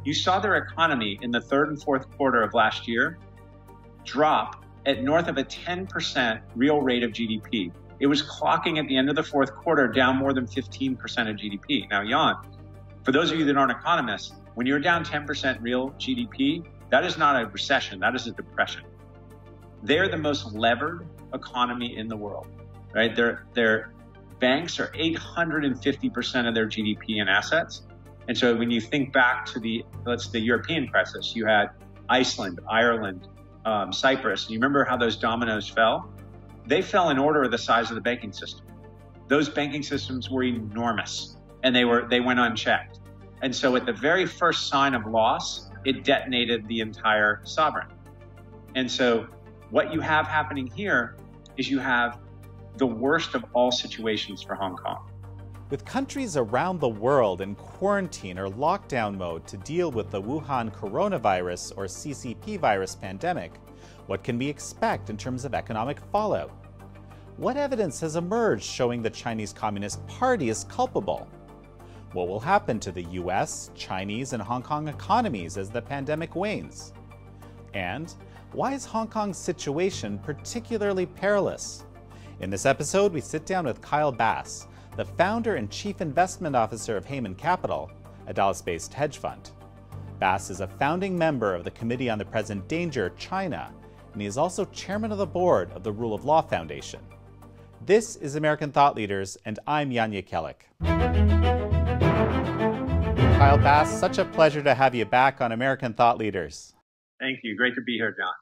you saw their economy in the third and fourth quarter of last year drop at north of a 10% real rate of GDP. It was clocking at the end of the fourth quarter down more than 15% of GDP. Now, Jan, for those of you that aren't economists, when you're down 10% real GDP, that is not a recession, that is a depression. They're the most levered economy in the world, right? Their banks are 850% of their GDP in assets. And so when you think back to the European crisis, you had Iceland, Ireland, Cyprus. And you remember how those dominoes fell? They fell in order of the size of the banking system. Those banking systems were enormous and they went unchecked. And so at the very first sign of loss, it detonated the entire sovereign. And so what you have happening here is you have the worst of all situations for Hong Kong. With countries around the world in quarantine or lockdown mode to deal with the Wuhan coronavirus or CCP virus pandemic, what can we expect in terms of economic fallout? What evidence has emerged showing the Chinese Communist Party is culpable? What will happen to the US, Chinese, and Hong Kong economies as the pandemic wanes? And why is Hong Kong's situation particularly perilous? In this episode, we sit down with Kyle Bass, the founder and chief investment officer of Hayman Capital, a Dallas-based hedge fund. Bass is a founding member of the Committee on the Present Danger, China, and he is also chairman of the board of the Rule of Law Foundation. This is American Thought Leaders, and I'm Jan Jekielek. Kyle Bass, such a pleasure to have you back on American Thought Leaders. Thank you. Great to be here, John.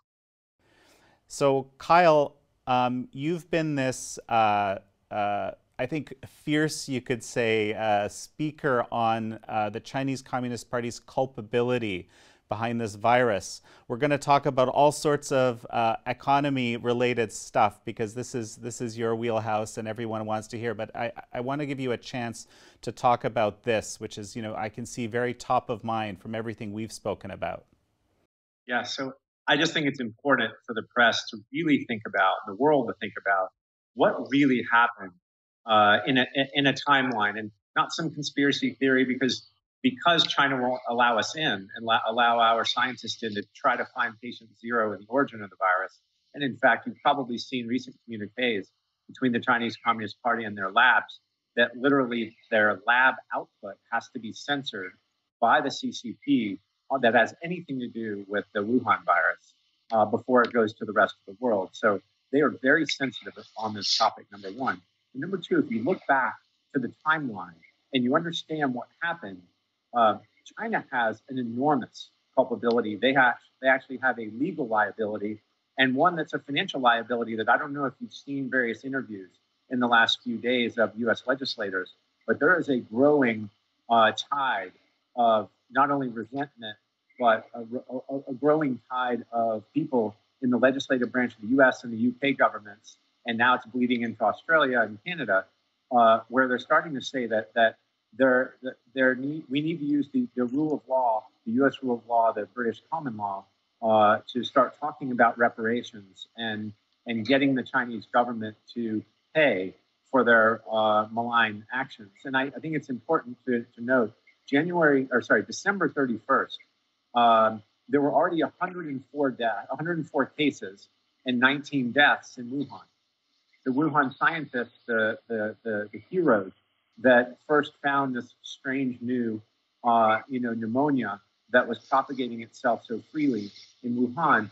So, Kyle, you've been this, I think, fierce, you could say, speaker on the Chinese Communist Party's culpability behind this virus. We're going to talk about all sorts of economy-related stuff because this is your wheelhouse and everyone wants to hear. But I want to give you a chance to talk about this, which is, I can see very top of mind from everything we've spoken about. Yeah, so I just think it's important for the press to really think about, the world to think about, what really happened in a timeline, and not some conspiracy theory because China won't allow us in and allow our scientists in to try to find patient zero in the origin of the virus. And in fact, you've probably seen recent communiques between the Chinese Communist Party and their labs that literally their lab output has to be censored by the CCP that has anything to do with the Wuhan virus before it goes to the rest of the world. So they are very sensitive on this topic, number one. And number two, if you look back to the timeline and you understand what happened, China has an enormous culpability. They actually have a legal liability and one that's a financial liability that I don't know if you've seen various interviews in the last few days of U.S. legislators, but there is a growing tide of not only resentment, but a growing tide of people in the legislative branch of the U.S. and the U.K. governments, and now it's bleeding into Australia and Canada, where they're starting to say that we need to use the rule of law, the U.S. rule of law, the British common law, to start talking about reparations and getting the Chinese government to pay for their malign actions. And I think it's important to note, December 31st, there were already 104 cases and 19 deaths in Wuhan. The Wuhan scientists, the heroes that first found this strange new, pneumonia that was propagating itself so freely in Wuhan,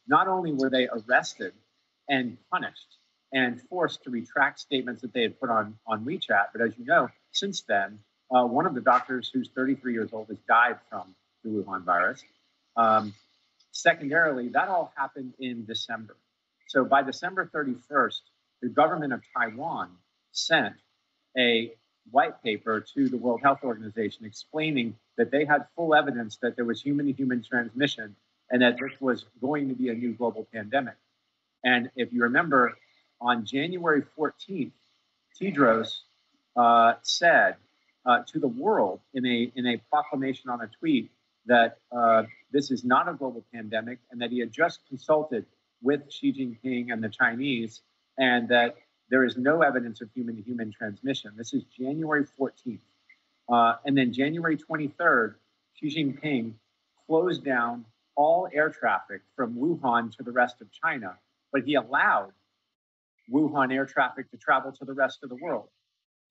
not only were they arrested and punished and forced to retract statements that they had put on WeChat, but as you know, since then, one of the doctors who's 33 years old has died from the Wuhan virus. Secondarily, that all happened in December. So by December 31st, the government of Taiwan sent a white paper to the World Health Organization explaining that they had full evidence that there was human-to-human transmission and that this was going to be a new global pandemic. And if you remember, on January 14th, Tedros said to the world in a proclamation on a tweet that this is not a global pandemic and that he had just consulted with Xi Jinping and the Chinese and that there is no evidence of human-to-human transmission. This is January 14th. And then January 23rd, Xi Jinping closed down all air traffic from Wuhan to the rest of China, but he allowed Wuhan air traffic to travel to the rest of the world.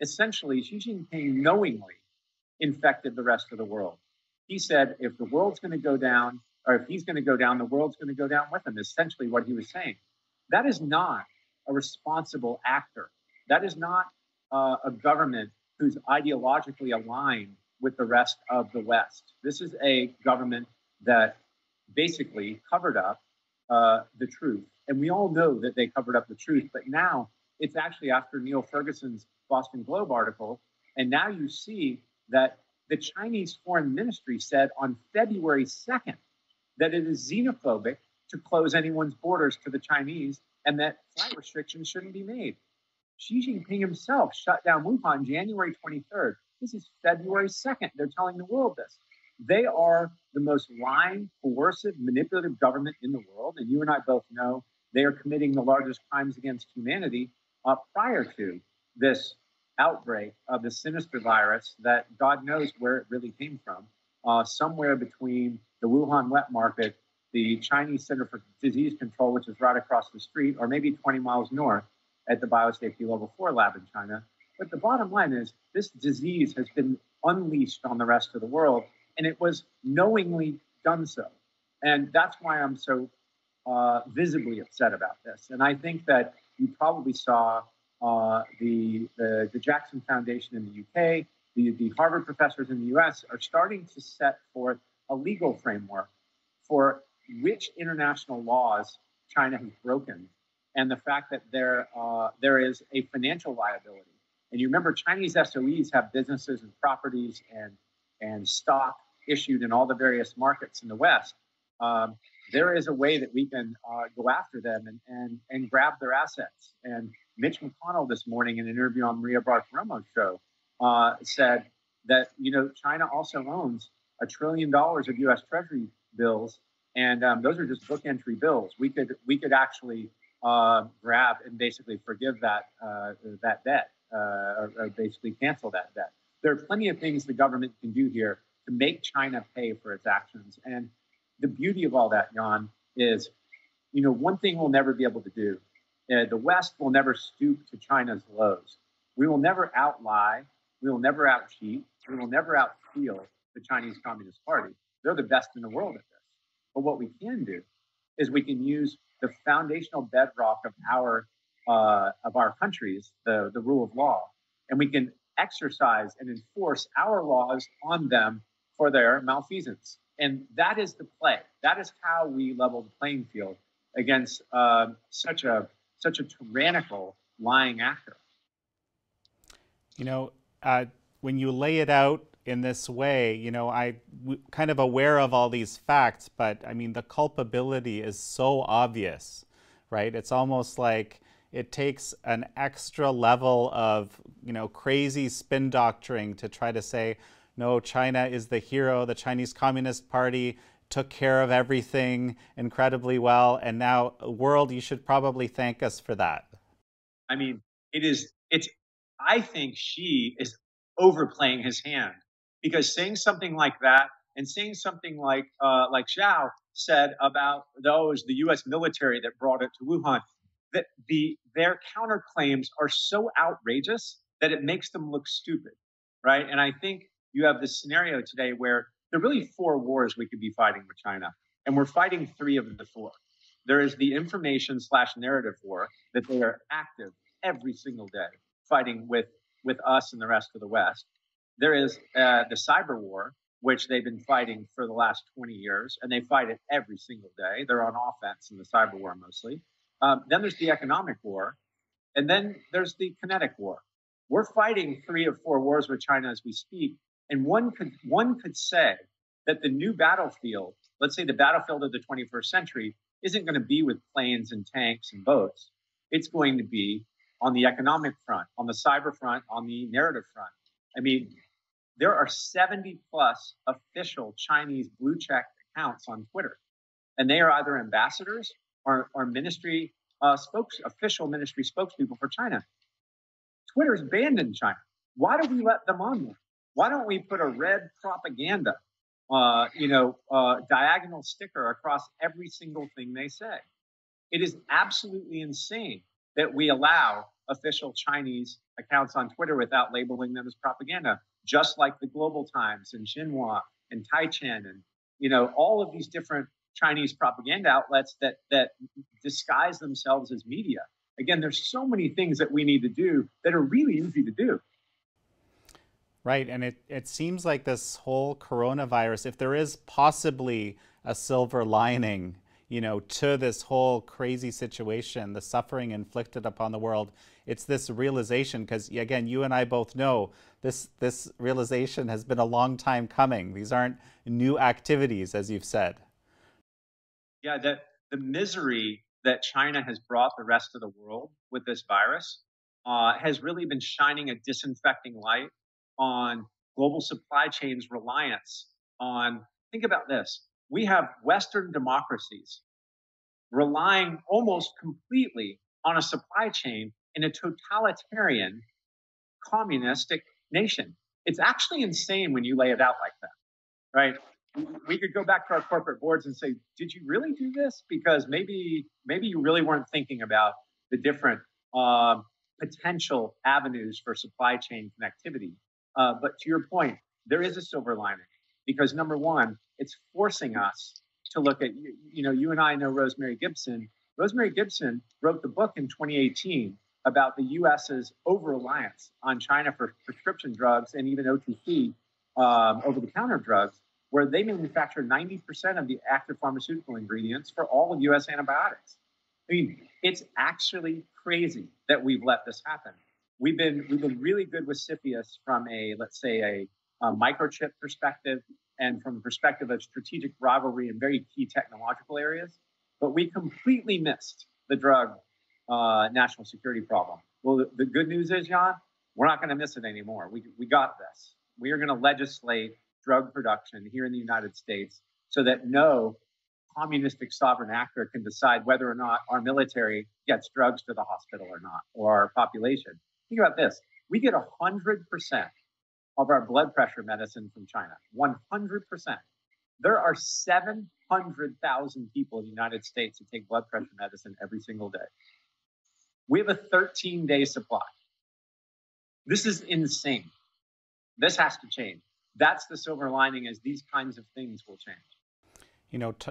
Essentially, Xi Jinping knowingly infected the rest of the world. He said, if the world's going to go down, or if he's going to go down, the world's going to go down with him, essentially what he was saying. That is not a responsible actor. That is not a government who's ideologically aligned with the rest of the West. This is a government that basically covered up the truth. And we all know that they covered up the truth, but now it's actually after Neil Ferguson's Boston Globe article, and now you see that the Chinese Foreign Ministry said on February 2nd that it is xenophobic to close anyone's borders to the Chinese and that flight restrictions shouldn't be made. Xi Jinping himself shut down Wuhan January 23rd. This is February 2nd. They're telling the world this. They are the most lying, coercive, manipulative government in the world. And you and I both know they are committing the largest crimes against humanity prior to this outbreak of the sinister virus that God knows where it really came from. Somewhere between the Wuhan wet market, the Chinese Center for Disease Control, which is right across the street, or maybe 20 miles north at the Biosafety Level 4 lab in China. But the bottom line is this disease has been unleashed on the rest of the world, and it was knowingly done so. And that's why I'm so visibly upset about this. And I think that you probably saw the Jackson Foundation in the UK, the Harvard professors in the US are starting to set forth a legal framework for which international laws China has broken, and the fact that there is a financial liability. And you remember Chinese SOEs have businesses and properties and stock issued in all the various markets in the West. There is a way that we can go after them and grab their assets. And Mitch McConnell this morning in an interview on Maria Bartiromo's show said that, China also owns $1 trillion of U.S. Treasury bills, and those are just book entry bills. We could actually grab and basically forgive that debt, or basically cancel that debt. There are plenty of things the government can do here to make China pay for its actions. And the beauty of all that, Jan, is, one thing we'll never be able to do. The West will never stoop to China's lows. We will never outlie. We will never out-cheat. We will never out-steal the Chinese Communist Party. They're the best in the world at this. But what we can do is we can use the foundational bedrock of our countries, the rule of law, and we can exercise and enforce our laws on them for their malfeasance. And that is the play. That is how we level the playing field against such a tyrannical, lying actor. When you lay it out in this way, I'm kind of aware of all these facts, but I mean, the culpability is so obvious, right? It's almost like it takes an extra level of, crazy spin doctoring to try to say, no, China is the hero. The Chinese Communist Party took care of everything incredibly well. And now, world, you should probably thank us for that. I mean, I think Xi is overplaying his hand, because saying something like that and saying something like Zhao said about the U.S. military that brought it to Wuhan, that their counterclaims are so outrageous that it makes them look stupid, right? And I think you have this scenario today where there are really 4 wars we could be fighting with China, and we're fighting 3 of the 4. There is the information/narrative war that they are active every single day fighting with us and the rest of the West. There is the cyber war, which they've been fighting for the last 20 years, and they fight it every single day. They're on offense in the cyber war mostly. Then there's the economic war, and then there's the kinetic war. We're fighting 3 of 4 wars with China as we speak, and one could say that the new battlefield, let's say the battlefield of the 21st century, isn't going to be with planes and tanks and boats. It's going to be on the economic front, on the cyber front, on the narrative front. I mean, there are 70 plus official Chinese blue check accounts on Twitter, and they are either ambassadors or ministry official ministry spokespeople for China. Twitter's banned in China. Why do we let them on there? Why don't we put a red propaganda diagonal sticker across every single thing they say. It is absolutely insane that we allow official Chinese accounts on Twitter without labeling them as propaganda, just like the Global Times and Xinhua and Taichin and, all of these different Chinese propaganda outlets that disguise themselves as media. Again, there's so many things that we need to do that are really easy to do. Right, and it seems like this whole coronavirus, if there is possibly a silver lining, to this whole crazy situation, the suffering inflicted upon the world, it's this realization, because again, you and I both know this realization has been a long time coming. These aren't new activities, as you've said. Yeah, the misery that China has brought the rest of the world with this virus has really been shining a disinfecting light on global supply chains' reliance on, think about this, we have Western democracies relying almost completely on a supply chain in a totalitarian, communistic nation. It's actually insane when you lay it out like that, right? We could go back to our corporate boards and say, did you really do this? Because maybe you really weren't thinking about the different potential avenues for supply chain connectivity. But to your point, there is a silver lining because number one, it's forcing us to look at, you and I know Rosemary Gibson. Rosemary Gibson wrote the book in 2018 about the U.S.'s over-reliance on China for prescription drugs and even OTC, over-the-counter drugs, where they manufacture 90% of the active pharmaceutical ingredients for all of U.S. antibiotics. I mean, it's actually crazy that we've let this happen. We've been really good with CFIUS from let's say a microchip perspective and from the perspective of strategic rivalry in very key technological areas, but we completely missed the drug national security problem. Well, the good news is, Jan, we're not going to miss it anymore. We got this. We are going to legislate drug production here in the United States so that no communistic sovereign actor can decide whether or not our military gets drugs to the hospital or not, or our population. Think about this. We get 100% of our blood pressure medicine from China. 100%. There are 700,000 people in the United States who take blood pressure medicine every single day. We have a 13-day supply. This is insane. This has to change. That's the silver lining, is these kinds of things will change.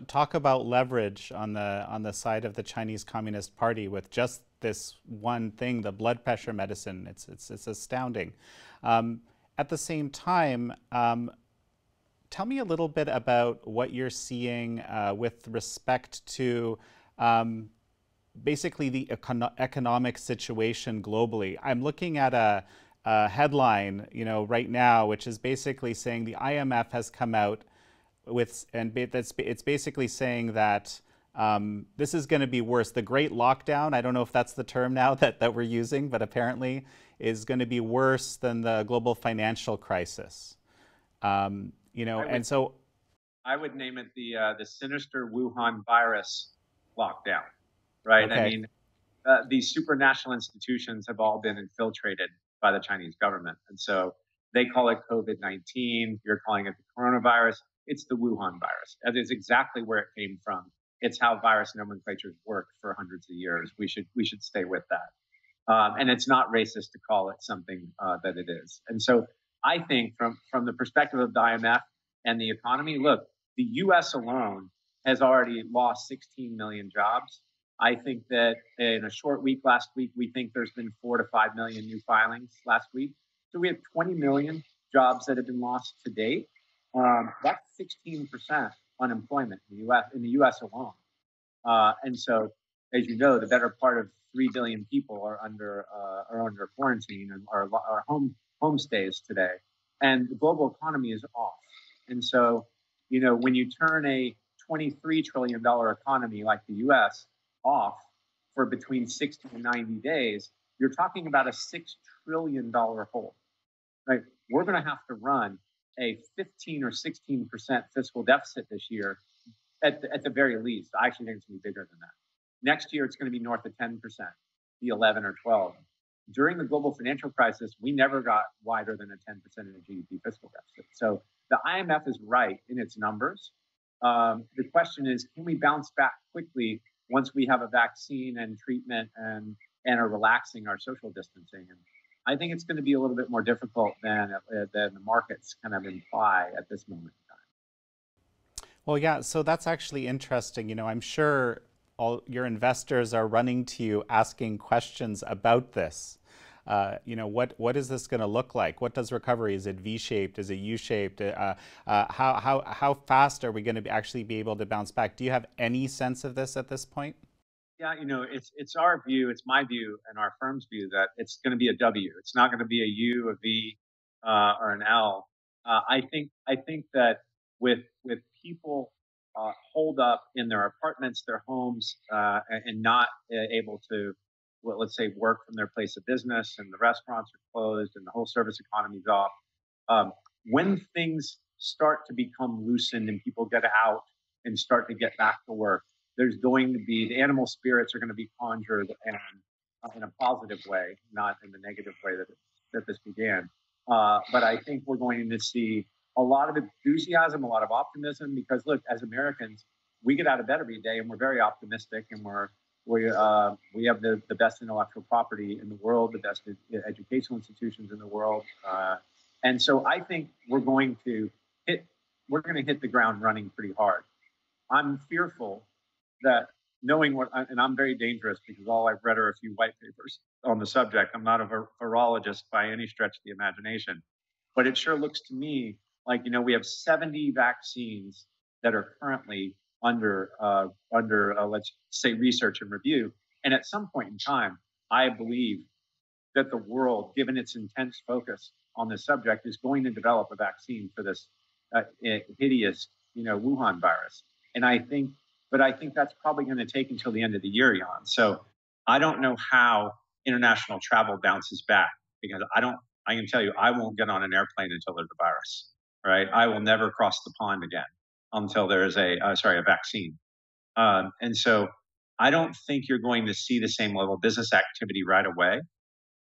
Talk about leverage on the side of the Chinese Communist Party with just this one thing, the blood pressure medicine. It's astounding. At the same time, tell me a little bit about what you're seeing with respect to basically the economic situation globally. I'm looking at a headline, right now, which is basically saying the IMF has come out with, and it's basically saying that this is going to be worse. The Great Lockdown, I don't know if that's the term now that we're using, but apparently is going to be worse than the global financial crisis. And so I would name it the sinister Wuhan virus lockdown, right? Okay. I mean, these supranational institutions have all been infiltrated by the Chinese government. And so they call it COVID-19. You're calling it the coronavirus. It's the Wuhan virus. That is exactly where it came from. It's how virus nomenclatures worked for hundreds of years. We should stay with that. And it's not racist to call it something that it is. And so I think from the perspective of the IMF and the economy, look, the U.S. alone has already lost 16 million jobs. I think that in a short week last week, we think there's been 4 to 5 million new filings last week. So we have 20 million jobs that have been lost to date. That's 16% unemployment in the U.S. alone. And so, as you know, the better part of 3 billion people are under quarantine and are home stays today. And the global economy is off. And so, when you turn a $23 trillion economy like the U.S. off for between 60 and 90 days, you're talking about a $6 trillion hole, right? We're going to have to run a 15 or 16% fiscal deficit this year at the very least. I actually think it's going to be bigger than that. Next year, it's going to be north of 10%, be 11 or 12. During the global financial crisis, we never got wider than a 10% of the GDP fiscal deficit. So the IMF is right in its numbers. The question is, can we bounce back quickly once we have a vaccine and treatment and are relaxing our social distancing? And I think it's going to be a little bit more difficult than the markets kind of imply at this moment in time. Well, yeah, so that's actually interesting. You know, I'm sure all your investors are running to you asking questions about this. You know, what is this going to look like? What does recovery? Is it V-shaped? Is it U-shaped? How fast are we going to actually be able to bounce back? Do you have any sense of this at this point? Yeah, you know, it's our view, it's my view, and our firm's view that it's going to be a W. It's not going to be a U, a V, or an L. I think that with people holed up in their apartments, their homes, and not able to, well, let's say, work from their place of business, and the restaurants are closed, and the whole service economy's off. When things start to become loosened and people get out and start to get back to work, there's going to be, the animal spirits are going to be conjured, and in a positive way, not in the negative way that this began. But I think we're going to see a lot of enthusiasm, a lot of optimism, because look, as Americans, we get out of bed every day and we're very optimistic, and we have the best intellectual property in the world, the best educational institutions in the world, and so I think we're going to hit the ground running pretty hard. I'm fearful that knowing what, and I'm very dangerous because all I've read are a few white papers on the subject. I'm not a virologist by any stretch of the imagination, but it sure looks to me like, you know, we have 70 vaccines that are currently under let's say, research and review. And at some point in time, I believe that the world, given its intense focus on this subject, is going to develop a vaccine for this hideous, you know, Wuhan virus. And I think that's probably going to take until the end of the year, Jan. So I don't know how international travel bounces back, because I can tell you, I won't get on an airplane until there's a virus, right? I will never cross the pond again until there is a vaccine. And so I don't think you're going to see the same level of business activity right away.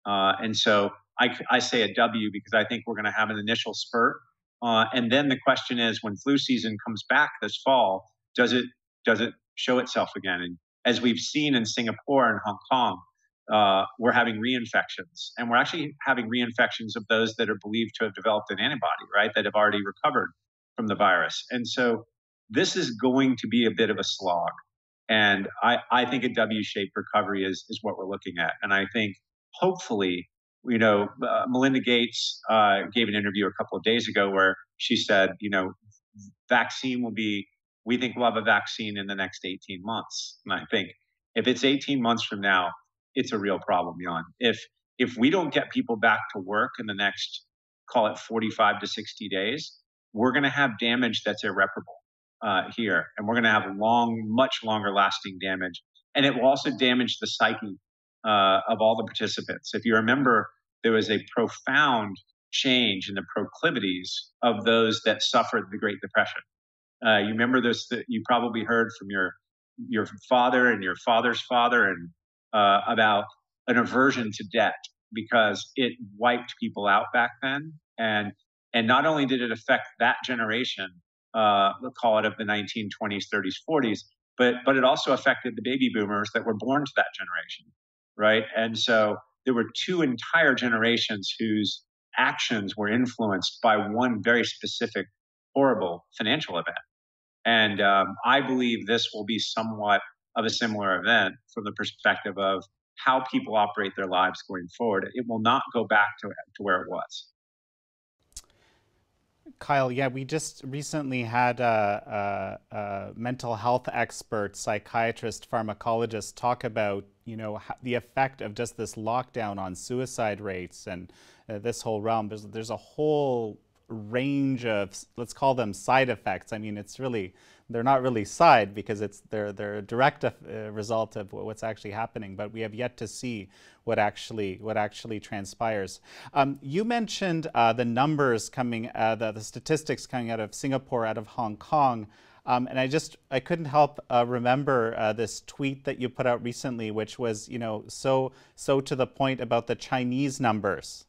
And so I say a W because I think we're going to have an initial spurt. And then the question is, when flu season comes back this fall, does it show itself again? And as we've seen in Singapore and Hong Kong, we're having reinfections, and we're actually having reinfections of those that are believed to have developed an antibody, right, that have already recovered from the virus. And so this is going to be a bit of a slog. And I think a W-shaped recovery is what we're looking at. And I think hopefully, you know, Melinda Gates gave an interview a couple of days ago where she said, you know, we think we'll have a vaccine in the next 18 months. And I think if it's 18 months from now, it's a real problem, Jan. If we don't get people back to work in the next, call it 45 to 60 days, we're going to have damage that's irreparable here. And we're going to have much longer lasting damage. And it will also damage the psyche of all the participants. If you remember, there was a profound change in the proclivities of those that suffered the Great Depression. You remember this, that you probably heard from your father and your father's father, and about an aversion to debt, because it wiped people out back then. And not only did it affect that generation, we'll call it of the 1920s, 30s, 40s, but it also affected the baby boomers that were born to that generation, right? And so there were two entire generations whose actions were influenced by one very specific, horrible financial event. And I believe this will be somewhat of a similar event from the perspective of how people operate their lives going forward. It will not go back to where it was. Kyle, yeah, we just recently had a mental health expert, psychiatrist, pharmacologist talk about, you know, the effect of just this lockdown on suicide rates and this whole realm. There's a whole range of, let's call them side effects. I mean, it's really, they're not really side because they're a direct result of what's actually happening, but we have yet to see what actually transpires. You mentioned the numbers coming, the statistics coming out of Singapore, out of Hong Kong, and I couldn't help remember this tweet that you put out recently, which was, you know, so to the point about the Chinese numbers.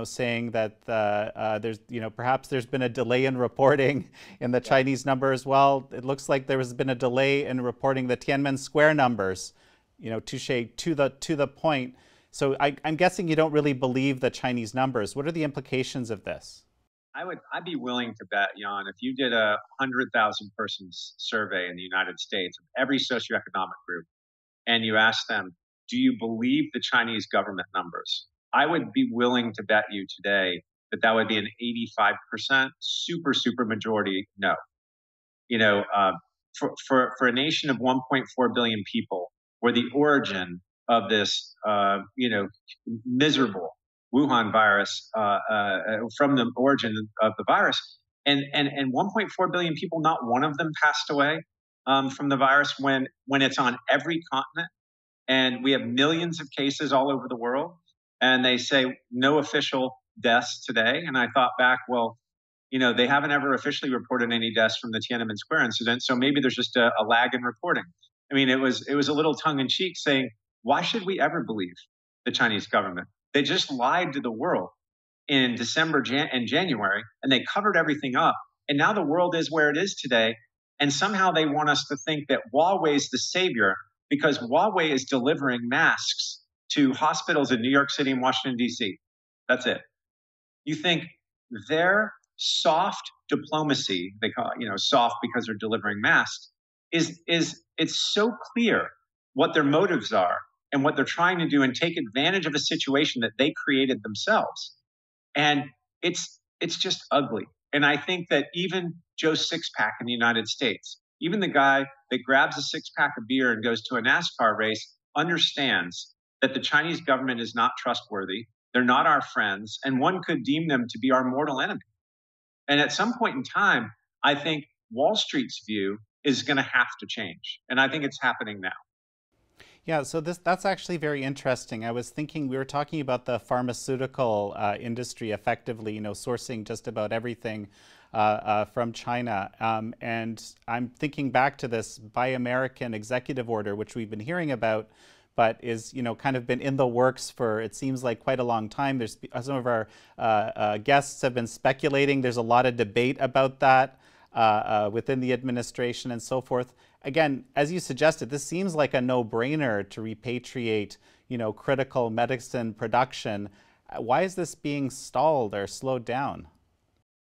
saying that there's, perhaps there's been a delay in reporting in the Chinese numbers. Well, it looks like there has been a delay in reporting the Tiananmen Square numbers, to the point. So I'm guessing you don't really believe the Chinese numbers. What are the implications of this? I'd be willing to bet, Jan, if you did a 100,000 person survey in the United States of every socioeconomic group, and you asked them, do you believe the Chinese government numbers? I would be willing to bet you today that would be an 85% super majority no. For a nation of 1.4 billion people, where the origin of this, miserable Wuhan virus, from the origin of the virus, and 1.4 billion people, not one of them passed away from the virus when it's on every continent, and we have millions of cases all over the world, and they say no official deaths today. And I thought back, well, they haven't ever officially reported any deaths from the Tiananmen Square incident, so maybe there's just a lag in reporting. I mean, it was a little tongue-in-cheek saying, why should we ever believe the Chinese government? They just lied to the world in December and January, and they covered everything up. And now the world is where it is today. And somehow they want us to think that Huawei is the savior because Huawei is delivering masks to hospitals in New York City and Washington, D.C. That's it. You think their soft diplomacy, they call it, soft because they're delivering masks, it's so clear what their motives are and what they're trying to do and take advantage of a situation that they created themselves. And it's just ugly. And I think that even Joe Sixpack in the United States, even the guy that grabs a six-pack of beer and goes to a NASCAR race, understands that the Chinese government is not trustworthy. They're not our friends, and one could deem them to be our mortal enemy. And at some point in time, I think Wall Street's view is going to have to change. And I think it's happening now. Yeah, so that's actually very interesting. I was thinking, we were talking about the pharmaceutical industry effectively, sourcing just about everything from China. And I'm thinking back to this Buy American executive order, which we've been hearing about, but is, kind of been in the works for, it seems like, quite a long time. There's some of our guests have been speculating. There's a lot of debate about that within the administration and so forth. Again, as you suggested, this seems like a no-brainer to repatriate, critical medicine production. Why is this being stalled or slowed down?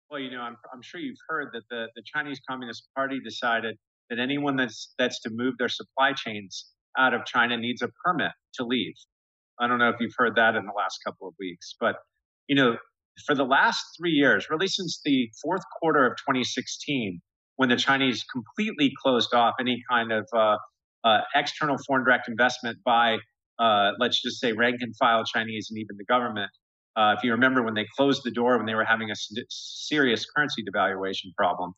Well, I'm sure you've heard that the Chinese Communist Party decided that anyone that's to move their supply chains out of China needs a permit to leave. I don't know if you've heard that in the last couple of weeks, but, for the last 3 years, really since the fourth quarter of 2016, when the Chinese completely closed off any kind of external foreign direct investment by, let's just say, rank and file Chinese and even the government. If you remember when they closed the door when they were having a serious currency devaluation problem,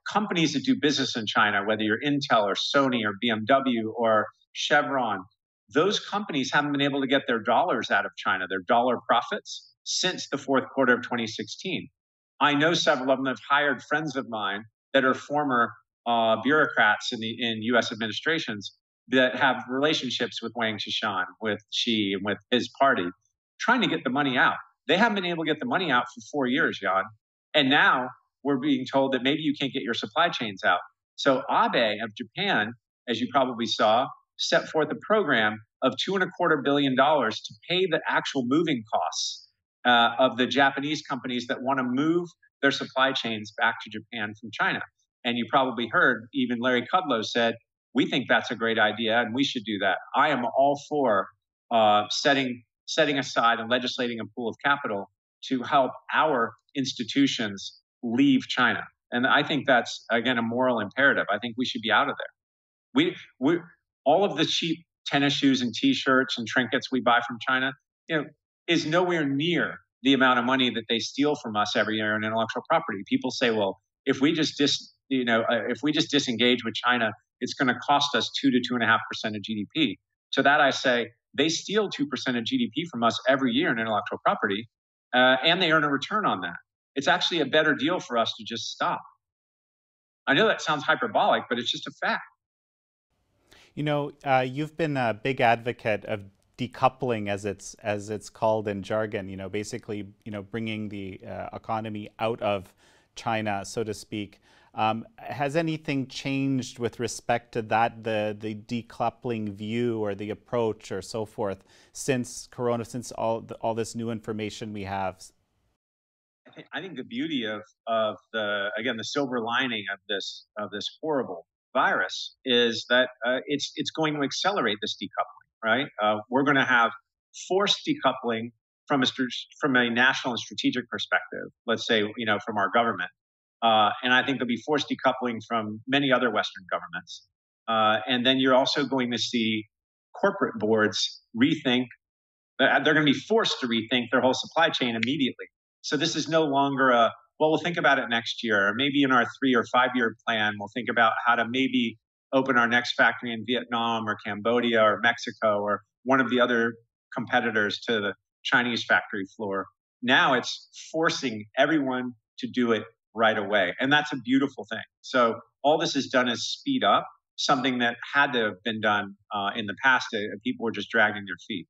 companies that do business in China, whether you're Intel or Sony or BMW or Chevron, those companies haven't been able to get their dollars out of China, their dollar profits, since the fourth quarter of 2016. I know several of them have hired friends of mine that are former bureaucrats in U.S. administrations that have relationships with Wang Qishan, with Xi, and with his party, trying to get the money out. They haven't been able to get the money out for 4 years, Jan. And now we're being told that maybe you can't get your supply chains out. So Abe of Japan, as you probably saw, set forth a program of $2.25 billion to pay the actual moving costs of the Japanese companies that want to move their supply chains back to Japan from China. And you probably heard even Larry Kudlow said, we think that's a great idea and we should do that. I am all for setting aside and legislating a pool of capital to help our institutions leave China. And I think that's, again, a moral imperative. I think we should be out of there. We all of the cheap tennis shoes and T-shirts and trinkets we buy from China, is nowhere near the amount of money that they steal from us every year in intellectual property. People say, well, if we just disengage with China, it's going to cost us 2 to 2.5% of GDP. To that I say, they steal 2% of GDP from us every year in intellectual property, and they earn a return on that. It's actually a better deal for us to just stop. I know that sounds hyperbolic, but it's just a fact. You've been a big advocate of decoupling, as it's called in jargon, basically, bringing the economy out of China, so to speak. Has anything changed with respect to that, the decoupling view or the approach or so forth since Corona, since all this new information we have? I think the beauty of the silver lining of this horrible virus is that it's going to accelerate this decoupling, right? We're going to have forced decoupling from a national and strategic perspective, let's say, from our government. And I think there'll be forced decoupling from many other Western governments. And then you're also going to see corporate boards rethink. They're going to be forced to rethink their whole supply chain immediately. So this is no longer we'll think about it next year, or maybe in our 3 or 5 year plan, we'll think about how to maybe open our next factory in Vietnam or Cambodia or Mexico or one of the other competitors to the Chinese factory floor. Now it's forcing everyone to do it right away. And that's a beautiful thing. So all this has done is speed up something that had to have been done in the past. People were just dragging their feet.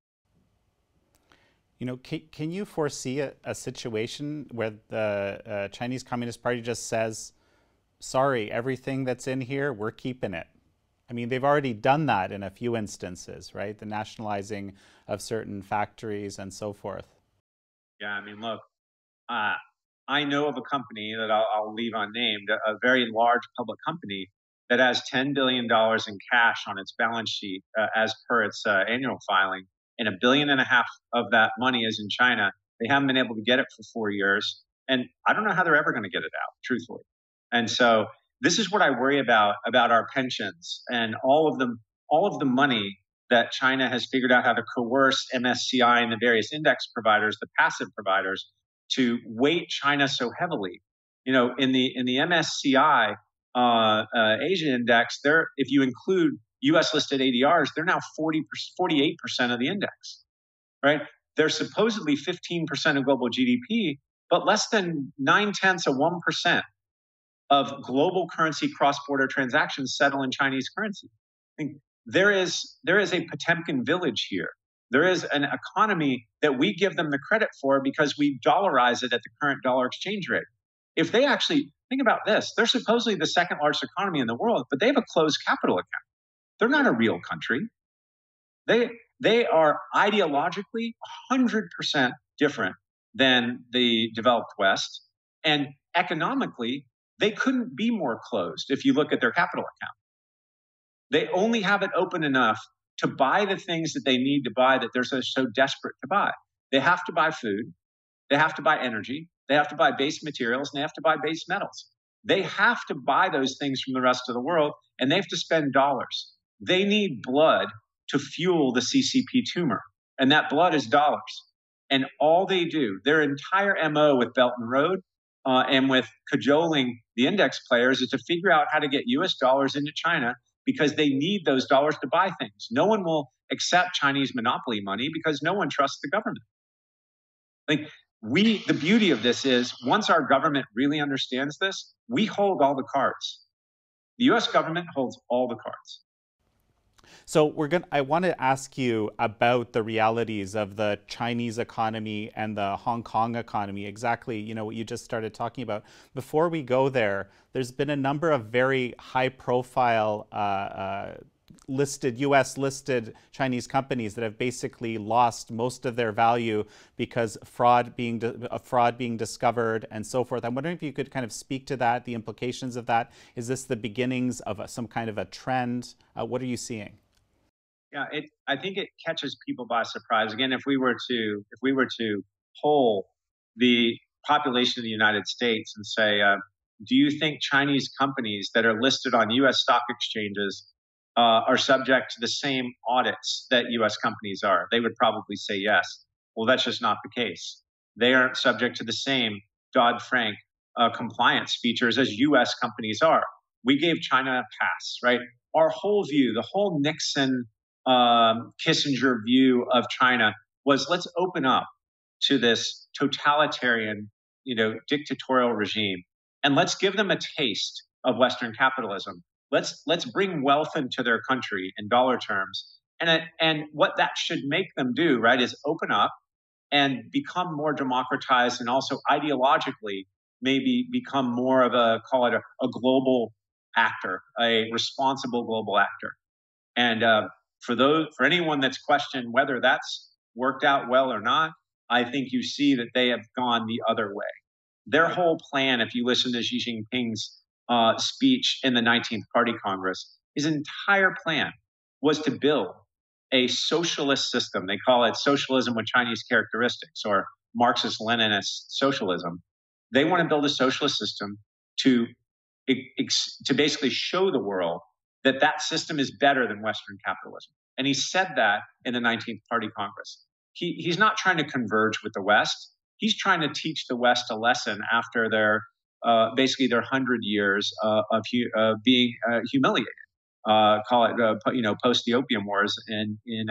Can you foresee a situation where the Chinese Communist Party just says, sorry, everything that's in here, we're keeping it? I mean, they've already done that in a few instances, right? The nationalizing of certain factories and so forth. Yeah, I mean, look, I know of a company that I'll leave unnamed, a very large public company that has $10 billion in cash on its balance sheet as per its annual filing, and $1.5 billion of that money is in China. They haven't been able to get it for 4 years, and I don't know how they're ever going to get it out, truthfully. And so this is what I worry about our pensions and all of the money that China has figured out how to coerce MSCI and the various index providers, the passive providers, to weight China so heavily. In the MSCI Asia index, if you include U.S. listed ADRs, they're now 48% of the index, right? They're supposedly 15% of global GDP, but less than 0.9% of global currency cross-border transactions settle in Chinese currency. I think there is a Potemkin village here. There is an economy that we give them the credit for because we dollarize it at the current dollar exchange rate. If they actually think about this, they're supposedly the second largest economy in the world, but they have a closed capital account. They're not a real country. They are ideologically 100% different than the developed West, and economically, they couldn't be more closed if you look at their capital account. They only have it open enough to buy the things that they need to buy that they're so desperate to buy. They have to buy food. They have to buy energy. They have to buy base materials, and they have to buy base metals. They have to buy those things from the rest of the world, and they have to spend dollars. They need blood to fuel the CCP tumor, and that blood is dollars. And all they do, their entire MO with Belt and Road and with cajoling the index players, is to figure out how to get US dollars into China because they need those dollars to buy things. No one will accept Chinese monopoly money because no one trusts the government. The beauty of this is once our government really understands this, we hold all the cards. The US government holds all the cards. So I want to ask you about the realities of the Chinese economy and the Hong Kong economy, exactly, what you just started talking about. Before we go there, there's been a number of very high profile US listed Chinese companies that have basically lost most of their value because fraud being discovered and so forth. I'm wondering if you could kind of speak to that, the implications of that. Is this the beginnings of some kind of a trend? What are you seeing? Yeah, I think it catches people by surprise. Again, if we were to poll the population of the United States and say, do you think Chinese companies that are listed on U.S. stock exchanges are subject to the same audits that U.S. companies are? They would probably say yes. Well, that's just not the case. They aren't subject to the same Dodd-Frank compliance features as U.S. companies are. We gave China a pass, right? Our whole view, the whole Nixon Kissinger view of China was let's open up to this totalitarian, dictatorial regime, and let's give them a taste of Western capitalism. Let's bring wealth into their country in dollar terms, And what that should make them do, right, is open up and become more democratized, and also ideologically maybe become more of a, call it a global actor, a responsible global actor. And for anyone that's questioned whether that's worked out well or not, I think you see that they have gone the other way. Their whole plan, if you listen to Xi Jinping's speech in the 19th Party Congress, his entire plan was to build a socialist system. They call it socialism with Chinese characteristics, or Marxist-Leninist socialism. They want to build a socialist system to basically show the world that that system is better than Western capitalism. And he said that in the 19th Party Congress. He's not trying to converge with the West. He's trying to teach the West a lesson after their 100 years of being humiliated. Call it post the Opium Wars in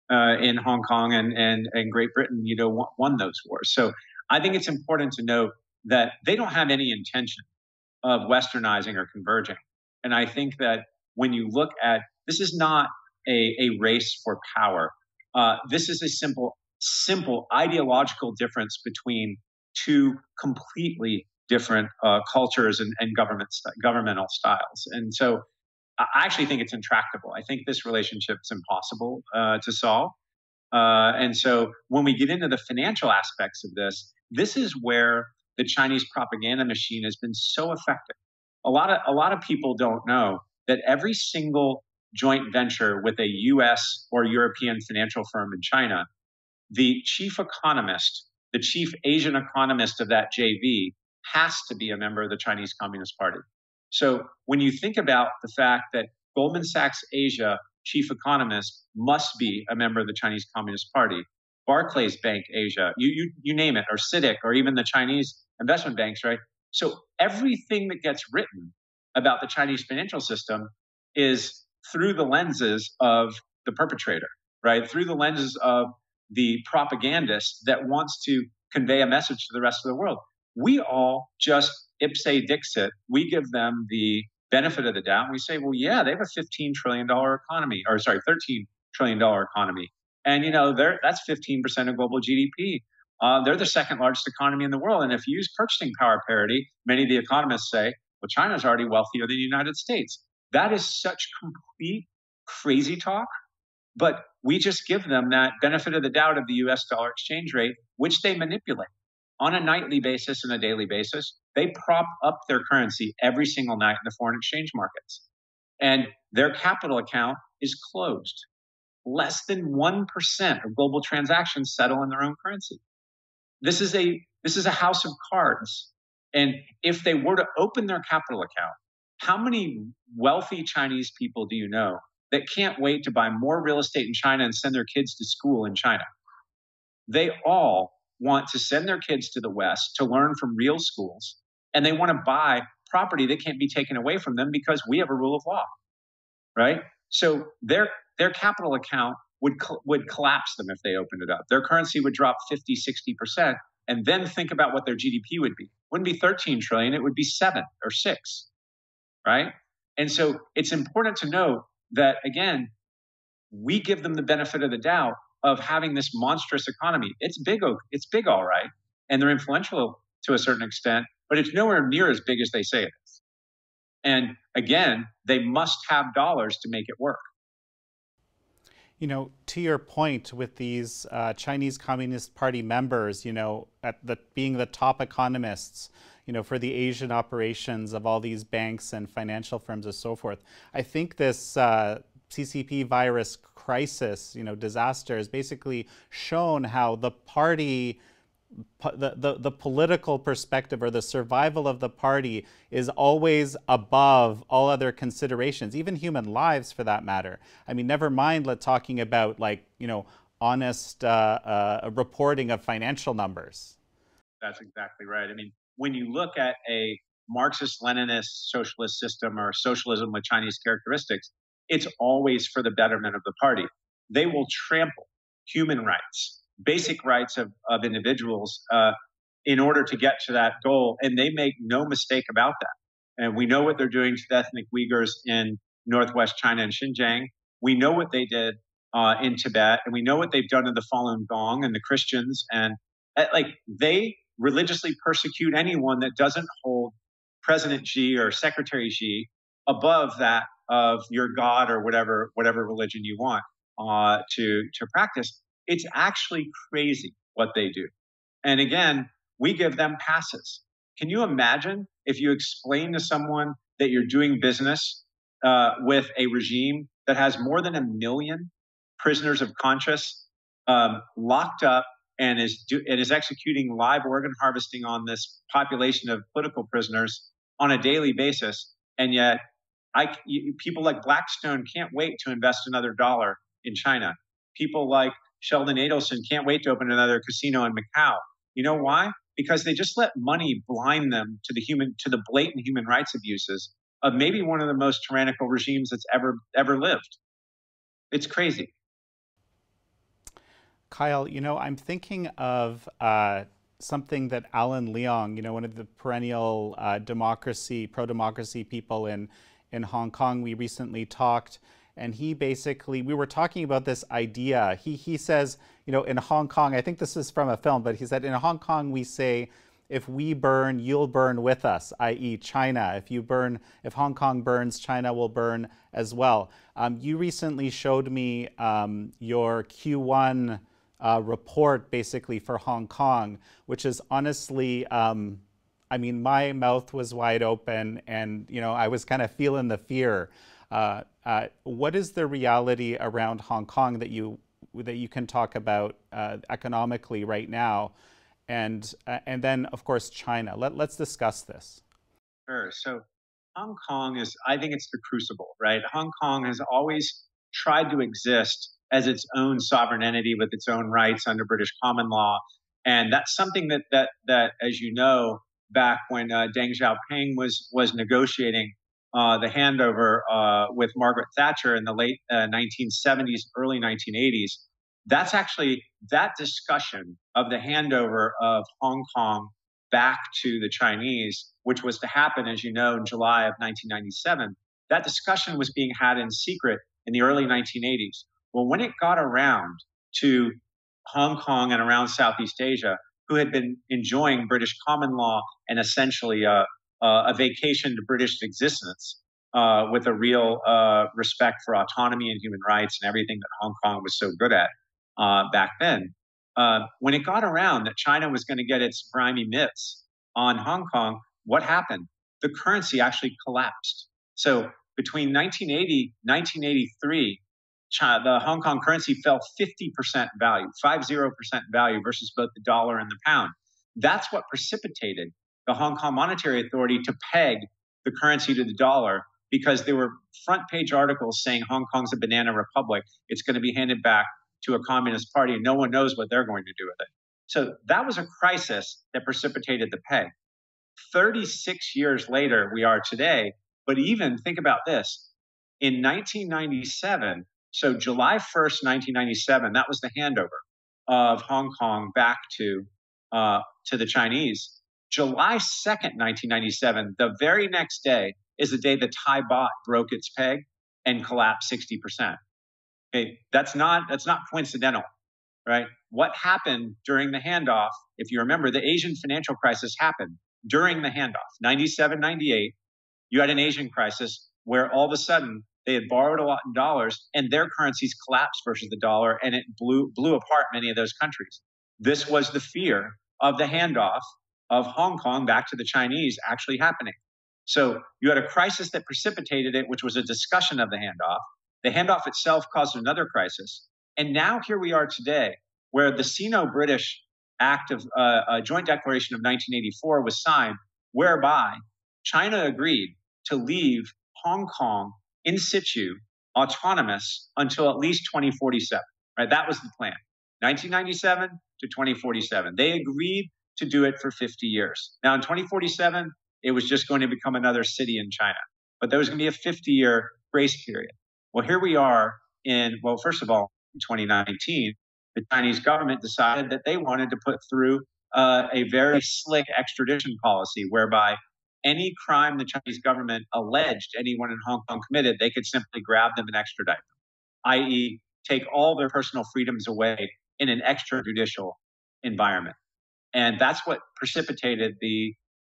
Hong Kong and Great Britain, won those wars. So I think it's important to note that they don't have any intention of westernizing or converging. And I think that when you look at, this is not a race for power. This is a simple ideological difference between two completely different cultures and governmental styles. And so I actually think it's intractable. I think this relationship's impossible to solve. And so when we get into the financial aspects of this is where the Chinese propaganda machine has been so effective. A lot of people don't know that every single joint venture with a U.S. or European financial firm in China, the chief economist, the chief Asian economist of that JV has to be a member of the Chinese Communist Party. So when you think about the fact that Goldman Sachs Asia chief economist must be a member of the Chinese Communist Party, Barclays Bank Asia, you name it, or CITIC, or even the Chinese investment banks, right? So everything that gets written about the Chinese financial system is through the lenses of the perpetrator, right? Through the lenses of the propagandist that wants to convey a message to the rest of the world. We all just ipse dixit, we give them the benefit of the doubt. And we say, well, yeah, they have a $13 trillion economy, $13 trillion economy. And, that's 15% of global GDP. They're the second largest economy in the world. And if you use purchasing power parity, many of the economists say, well, China's already wealthier than the United States. That is such complete crazy talk. But we just give them that benefit of the doubt of the US dollar exchange rate, which they manipulate on a nightly basis and a daily basis. They prop up their currency every single night in the foreign exchange markets. And their capital account is closed. Less than 1% of global transactions settle in their own currency. This is a house of cards. And if they were to open their capital account, how many wealthy Chinese people do you know that can't wait to buy more real estate in China and send their kids to school in China? They all want to send their kids to the West to learn from real schools, and they want to buy property that can't be taken away from them because we have a rule of law, right? So their capital account would collapse them if they opened it up. Their currency would drop 50, 60%, and then think about what their GDP would be. It wouldn't be 13 trillion, it would be 7 or 6, right? And so it's important to note that, again, we give them the benefit of the doubt of having this monstrous economy. It's big, all right, and they're influential to a certain extent, but it's nowhere near as big as they say it is. And again, they must have dollars to make it work. To your point with these Chinese Communist Party members, being the top economists, for the Asian operations of all these banks and financial firms and so forth, I think this CCP virus crisis, disaster has basically shown how the party, the political perspective or the survival of the party is always above all other considerations, even human lives for that matter. I mean, never mind talking about honest reporting of financial numbers. That's exactly right. I mean, when you look at a Marxist-Leninist socialist system or socialism with Chinese characteristics, it's always for the betterment of the party. They will trample human rights, basic rights of individuals in order to get to that goal. And they make no mistake about that. And we know what they're doing to the ethnic Uyghurs in northwest China and Xinjiang. We know what they did in Tibet, and we know what they've done to the Falun Gong and the Christians. And they religiously persecute anyone that doesn't hold President Xi or Secretary Xi above that of your God or whatever religion you want to practice. It's actually crazy what they do. And again, we give them passes. Can you imagine if you explain to someone that you're doing business with a regime that has more than 1 million prisoners of conscience locked up and is executing live organ harvesting on this population of political prisoners on a daily basis, and yet people like Blackstone can't wait to invest another $1 in China. People like Sheldon Adelson can't wait to open another casino in Macau. You know why? Because they just let money blind them to the blatant human rights abuses of maybe one of the most tyrannical regimes that's ever lived. It's crazy. Kyle, I'm thinking of something that Alan Leong, one of the perennial pro-democracy people in Hong Kong, we recently talked, and we were talking about this idea. He says, in Hong Kong, I think this is from a film, but he said, in Hong Kong, we say, if we burn, you'll burn with us, i.e. China. If Hong Kong burns, China will burn as well. You recently showed me your Q1 report basically for Hong Kong, which is honestly, my mouth was wide open and, I was kind of feeling the fear. What is the reality around Hong Kong that you can talk about economically right now? And then, of course, China. Let's discuss this. Sure. So Hong Kong I think it's the crucible, right? Hong Kong has always tried to exist as its own sovereign entity with its own rights under British common law. And that's something that as you know, back when Deng Xiaoping was negotiating the handover with Margaret Thatcher in the late 1970s, early 1980s, that's actually that discussion of the handover of Hong Kong back to the Chinese, which was to happen, as you know, in July of 1997. That discussion was being had in secret in the early 1980s. Well, when it got around to Hong Kong and around Southeast Asia, who had been enjoying British common law and essentially a vacation to British existence with a real respect for autonomy and human rights and everything that Hong Kong was so good at back then. When it got around that China was going to get its grimy mitts on Hong Kong, what happened? The currency actually collapsed. So between 1980, 1983, the Hong Kong currency fell 50% value, 50% value versus both the dollar and the pound. That's what precipitated the Hong Kong Monetary Authority to peg the currency to the dollar, because there were front page articles saying Hong Kong's a banana republic. It's going to be handed back to a communist party and no one knows what they're going to do with it. So that was a crisis that precipitated the peg. 36 years later, we are today. But even think about this. In 1997, so July 1st, 1997, that was the handover of Hong Kong back to the Chinese. July 2nd, 1997, the very next day is the day the Thai baht broke its peg and collapsed 60%. Okay, that's not coincidental, right? What happened during the handoff? If you remember, the Asian financial crisis happened during the handoff, 97, 98. You had an Asian crisis where all of a sudden they had borrowed a lot in dollars and their currencies collapsed versus the dollar, and it blew apart many of those countries. This was the fear of the handoff of Hong Kong back to the Chinese actually happening. So you had a crisis that precipitated it, which was a discussion of the handoff. The handoff itself caused another crisis. And now here we are today, where the Sino-British Act of Joint Declaration of 1984 was signed, whereby China agreed to leave Hong Kong in situ, autonomous, until at least 2047. Right? That was the plan. 1997 to 2047. They agreed to do it for 50 years. Now, in 2047, it was just going to become another city in China. But there was going to be a 50-year grace period. Well, here we are first of all, in 2019, the Chinese government decided that they wanted to put through a very slick extradition policy whereby any crime the Chinese government alleged anyone in Hong Kong committed, they could simply grab them and extradite them. i.e., take all their personal freedoms away in an extrajudicial environment. And that's what precipitated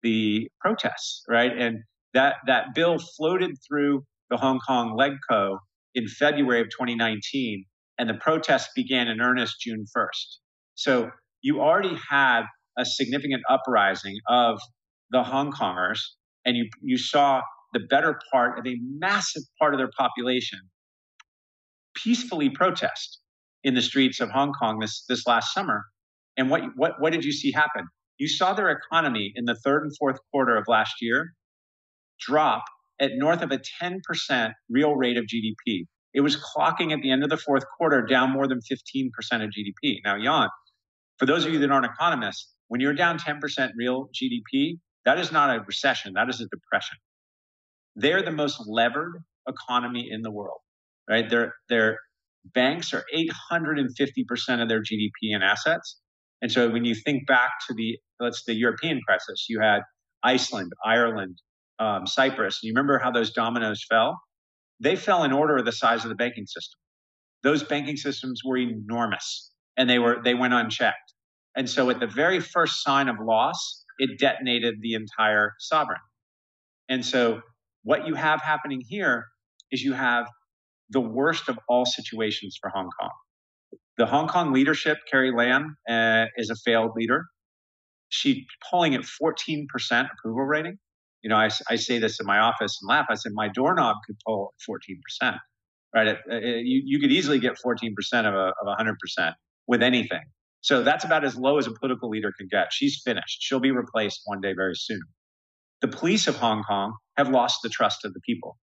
the protests, right? And that bill floated through the Hong Kong LegCo in February of 2019, and the protests began in earnest June 1st. So you already had a significant uprising of the Hong Kongers, and you saw the better part of a massive part of their population peacefully protest in the streets of Hong Kong this last summer. And what did you see happen? You saw their economy in the third and fourth quarter of last year drop at north of a 10% real rate of GDP. It was clocking at the end of the fourth quarter down more than 15% of GDP. Now, Jan, for those of you that aren't economists, when you're down 10% real GDP, that is not a recession, that is a depression. They're the most levered economy in the world, right? Their banks are 850% of their GDP in assets. And so when you think back to the European crisis, you had Iceland, Ireland, Cyprus. You remember how those dominoes fell? They fell in order of the size of the banking system. Those banking systems were enormous, and they went unchecked. And so at the very first sign of loss, it detonated the entire sovereign. And so what you have happening here is you have the worst of all situations for Hong Kong. The Hong Kong leadership, Carrie Lam, is a failed leader. She's polling at 14% approval rating. You know, I say this in my office and laugh. I said, my doorknob could poll at 14%, right? You could easily get 14% of 100% with anything. So that's about as low as a political leader can get. She's finished. She'll be replaced one day very soon. The police of Hong Kong have lost the trust of the people.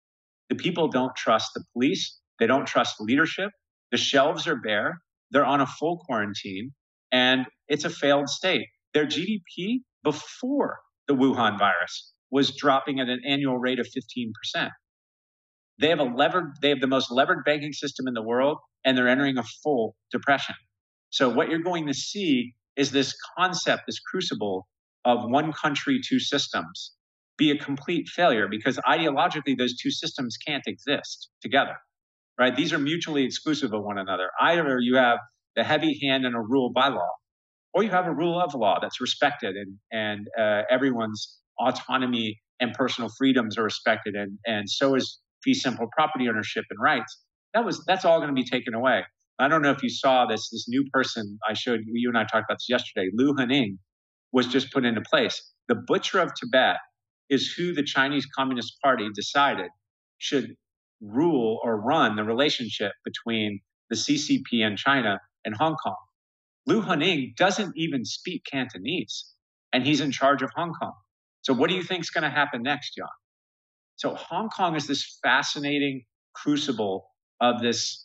The people don't trust the police. They don't trust the leadership. The shelves are bare. They're on a full quarantine, and it's a failed state. Their GDP before the Wuhan virus was dropping at an annual rate of 15%. They have the most levered banking system in the world, and they're entering a full depression. So what you're going to see is this concept, this crucible of one country, two systems, be a complete failure, because ideologically those two systems can't exist together, right? These are mutually exclusive of one another. Either you have the heavy hand and a rule by law, or you have a rule of law that's respected, and everyone's autonomy and personal freedoms are respected, and so is fee simple property ownership and rights. That's all going to be taken away. I don't know if you saw this new person I showed you and I talked about this yesterday. Liu Hening was just put into place. The butcher of Tibet is who the Chinese Communist Party decided should rule or run the relationship between the CCP and China and Hong Kong. Liu Hening doesn't even speak Cantonese, and he's in charge of Hong Kong. So what do you think is going to happen next, Jan? So Hong Kong is this fascinating crucible of these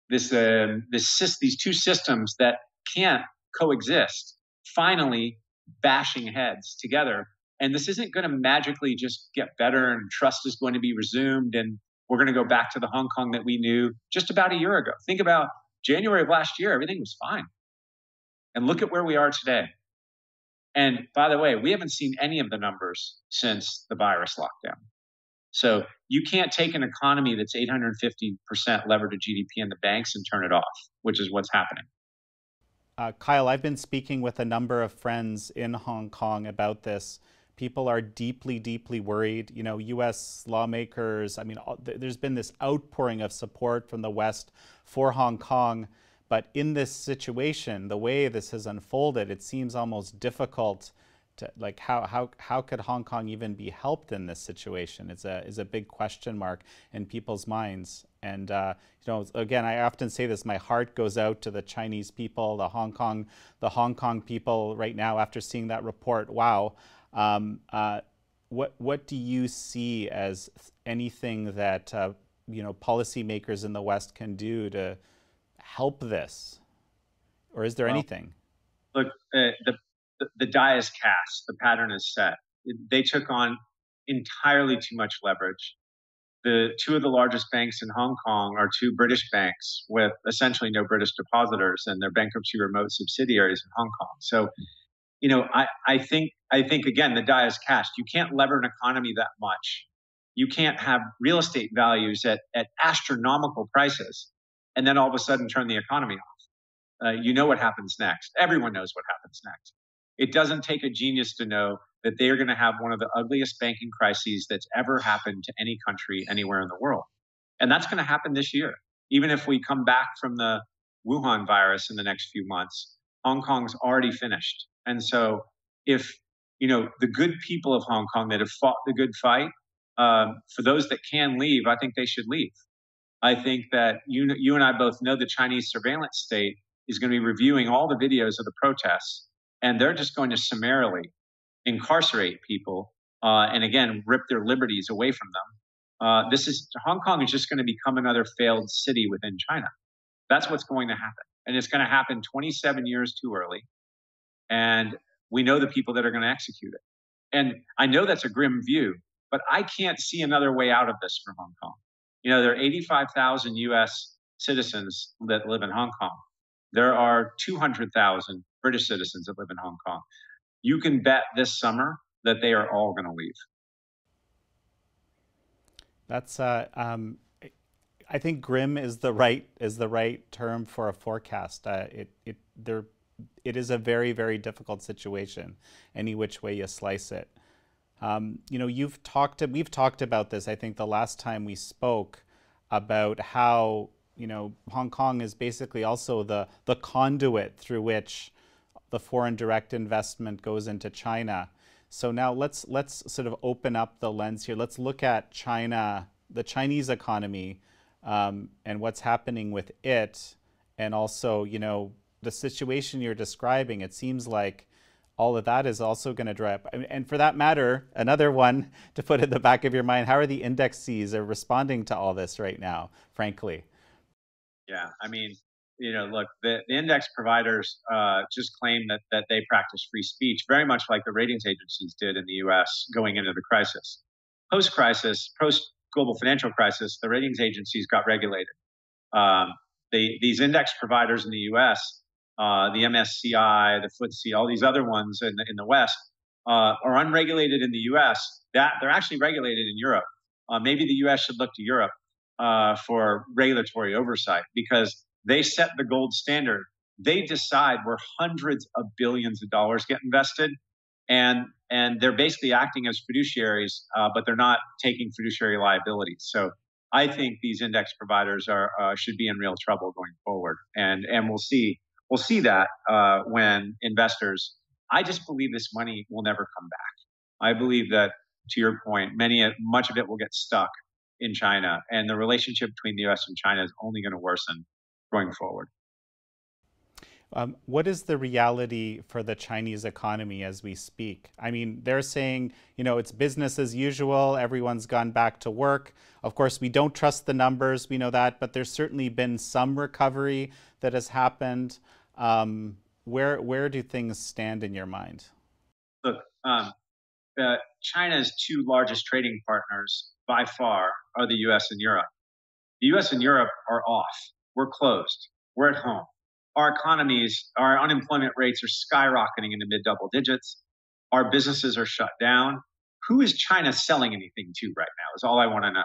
two systems that can't coexist, finally bashing heads together. And this isn't going to magically just get better and trust is going to be resumed and we're going to go back to the Hong Kong that we knew just about a year ago. Think about January of last year, everything was fine. And look at where we are today. And by the way, we haven't seen any of the numbers since the virus lockdown. So you can't take an economy that's 850% levered to GDP in the banks and turn it off, which is what's happening. Kyle, I've been speaking with a number of friends in Hong Kong about this. People are deeply, deeply worried. You know, U.S. lawmakers, I mean, there's been this outpouring of support from the West for Hong Kong. But in this situation, the way this has unfolded, it seems almost difficult to, like, how could Hong Kong even be helped in this situation? It's a big question mark in people's minds. And you know, again, I often say this: my heart goes out to the Chinese people, the Hong Kong people right now after seeing that report. Wow. What do you see as anything that you know, policymakers in the West can do to help this, or is there anything? Look, the die is cast. The pattern is set. They took on entirely too much leverage. The two of the largest banks in Hong Kong are two British banks with essentially no British depositors, and their bankruptcy remote subsidiaries in Hong Kong. So, you know, I think again, the die is cast. You can't lever an economy that much. You can't have real estate values at astronomical prices and then all of a sudden turn the economy off. You know what happens next. Everyone knows what happens next. It doesn't take a genius to know that they are going to have one of the ugliest banking crises that's ever happened to any country anywhere in the world. And that's going to happen this year. Even if we come back from the Wuhan virus in the next few months, Hong Kong's already finished. And so if, the good people of Hong Kong that have fought the good fight, for those that can leave, I think they should leave. I think that you and I both know the Chinese surveillance state is going to be reviewing all the videos of the protests, and they're just going to summarily incarcerate people and again rip their liberties away from them. Hong Kong is just going to become another failed city within China. That's what's going to happen, and it's going to happen 27 years too early. And we know the people that are going to execute it. And I know that's a grim view, but I can't see another way out of this for Hong Kong. There are 85,000 U.S. citizens that live in Hong Kong. There are 200,000 British citizens that live in Hong Kong. You can bet this summer that they are all going to leave. That's I think grim is the right term for a forecast. It is a very, very difficult situation, any which way you slice it. We've talked about this, I think, the last time we spoke, about how, Hong Kong is basically also the conduit through which the foreign direct investment goes into China. So now let's sort of open up the lens here. Let's look at China, the Chinese economy, and what's happening with it. And also, the situation you're describing, it seems like all of that is also going to dry up. And for that matter, another one to put in the back of your mind, how are the indexes responding to all this right now, frankly? Yeah, look, the index providers just claim that they practice free speech, very much like the ratings agencies did in the U.S. going into the crisis. Post-crisis, post-global financial crisis, the ratings agencies got regulated. These index providers in the U.S., the MSCI, the FTSE, all these other ones in the West, are unregulated in the U.S. They're actually regulated in Europe. Maybe the U.S. should look to Europe for regulatory oversight, because they set the gold standard. They decide where hundreds of billions of dollars get invested, and they're basically acting as fiduciaries, but they're not taking fiduciary liabilities. So I think these index providers should be in real trouble going forward, and we'll see that when investors. I just believe this money will never come back. I believe that, to your point, much of it will get stuck in China, and the relationship between the U.S. and China is only going to worsen going forward. What is the reality for the Chinese economy as we speak? They're saying, it's business as usual. Everyone's gone back to work. Of course, we don't trust the numbers. We know that, but there's certainly been some recovery that has happened. Where do things stand in your mind? Look, China's two largest trading partners by far are the U.S. and Europe. The U.S. and Europe are off. We're closed. We're at home. Our economies, our unemployment rates are skyrocketing into mid-double digits. Our businesses are shut down. Who is China selling anything to right now is all I want to know.